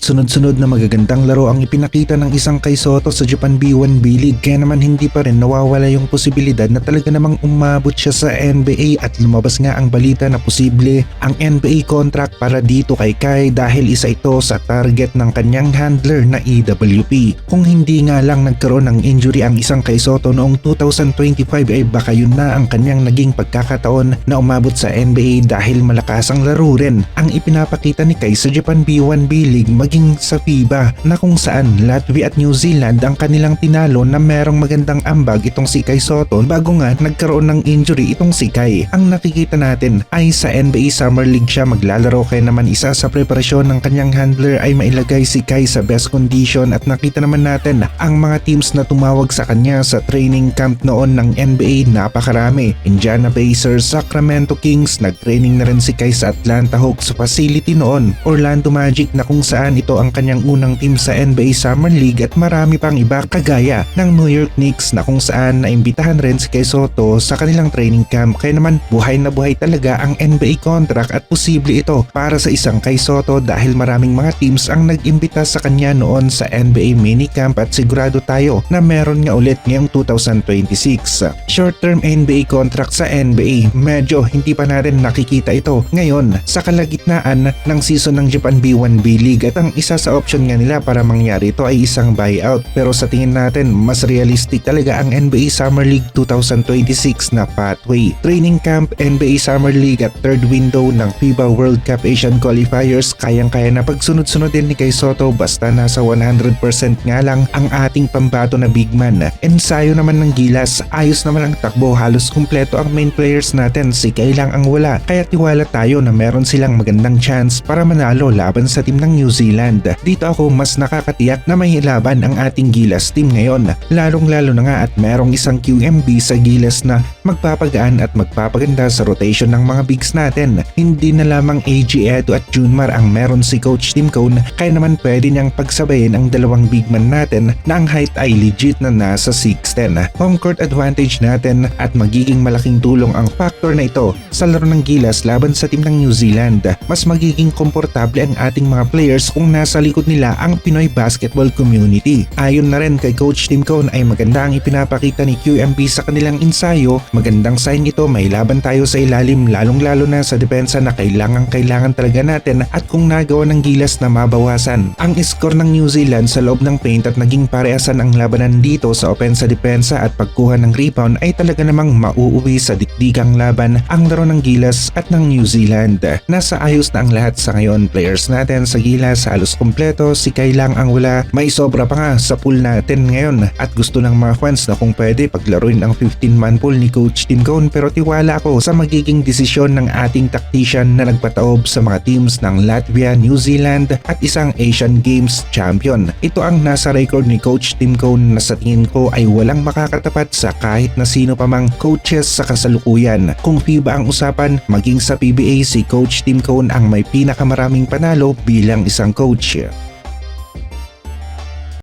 Sunod-sunod na magagandang laro ang ipinakita ng isang Kai Sotto sa Japan B1 B-League kaya naman hindi pa rin nawawala yung posibilidad na talaga namang umabot siya sa NBA at lumabas nga ang balita na posible ang NBA contract para dito kay Kai dahil isa ito sa target ng kanyang handler na EWP. Kung hindi nga lang nagkaroon ng injury ang isang Kai Sotto noong 2025 ay baka yun na ang kanyang naging pagkakataon na umabot sa NBA dahil malakas ang laro rin ang ipinapakita ni Kai sa Japan B1 B-League maging sa FIBA na kung saan Latvia at New Zealand ang kanilang tinalo na merong magandang ambag itong si Kai Sotto bago nga nagkaroon ng injury itong si Kai. Ang nakikita natin ay sa NBA Summer League siya maglalaro kaya naman isa sa preparasyon ng kanyang handler ay mailagay si Kai sa best condition at nakita naman natin ang mga teams na tumawag sa kanya sa training camp noon ng NBA napakarami. Indiana Pacers, Sacramento Kings, nagtraining na rin si Kai sa Atlanta Hawks facility noon, Orlando Magic na kung saan ito ang kanyang unang team sa NBA Summer League at marami pang iba kagaya ng New York Knicks na kung saan naimbitahan rin si Kai Sotto sa kanilang training camp kaya naman buhay na buhay talaga ang NBA contract at posible ito para sa isang Kai Sotto dahil maraming mga teams ang nag-imbita sa kanya noon sa NBA minicamp at sigurado tayo na meron nga ulit ngayong 2026. Short-term NBA contract sa NBA, medyo hindi pa natin nakikita ito ngayon sa kalagitnaan ng season ng Japan B1 B-League at ang isa sa option nga nila para mangyari ito ay isang buyout pero sa tingin natin mas realistic talaga ang NBA Summer League 2026 na pathway. Training camp, NBA Summer League at third window ng FIBA World Cup Asian Qualifiers kayang-kaya na pagsunod-sunod din ni Kai Sotto basta nasa 100% nga lang ang ating pambato na big man. Ensayo naman ng gilas, ayos naman ang takbo, halos kumpleto ang main players natin, si Kai lang ang wala kaya tiwala tayo na meron silang magandang chance para manalo laban sa team ng New Zealand. Dito ako mas nakakatiyak na may laban ang ating Gilas team ngayon, lalong-lalo na nga at merong isang QMB sa Gilas na magpapagaan at magpapaganda sa rotation ng mga bigs natin. Hindi na lamang AG Edo at Junmar ang meron si Coach Tim Cone kaya naman pwede niyang pagsabayin ang dalawang big man natin na ang height ay legit na nasa 6'10". Home court advantage natin at magiging malaking tulong ang factor na ito sa laro ng Gilas laban sa team ng New Zealand. Mas magiging komportable ang ating mga players kung nasa likod nila ang Pinoy basketball community. Ayon na rin kay Coach Tim Cone ay maganda ang ipinapakita ni QMB sa kanilang ensayo. Magandang sign ito, may laban tayo sa ilalim lalong-lalo na sa depensa na kailangan talaga natin at kung nagawa ng Gilas na mabawasan ang score ng New Zealand sa loob ng paint at naging parehasan ang labanan dito sa opensa-depensa at pagkuha ng rebound ay talaga namang mauuwi sa dikdikang laban ang laro ng Gilas at ng New Zealand. Nasa ayos na ang lahat sa ngayon. Players natin sa Gilas halos kumpleto, si Kai lang ang wala. May sobra pa nga sa pool natin ngayon at gusto ng mga fans na kung pwede paglaruin ang 15-man pool ni Coach Tim Cone pero tiwala ako sa magiging desisyon ng ating tactician na nagpataob sa mga teams ng Latvia, New Zealand at isang Asian Games champion. Ito ang nasa record ni Coach Tim Cone na sa tingin ko ay walang makakatapat sa kahit na sino pa mang coaches sa kasalukuyan. Kung FIBA ang usapan, maging sa PBA si Coach Tim Cone ang may pinakamaraming panalo bilang isang coach.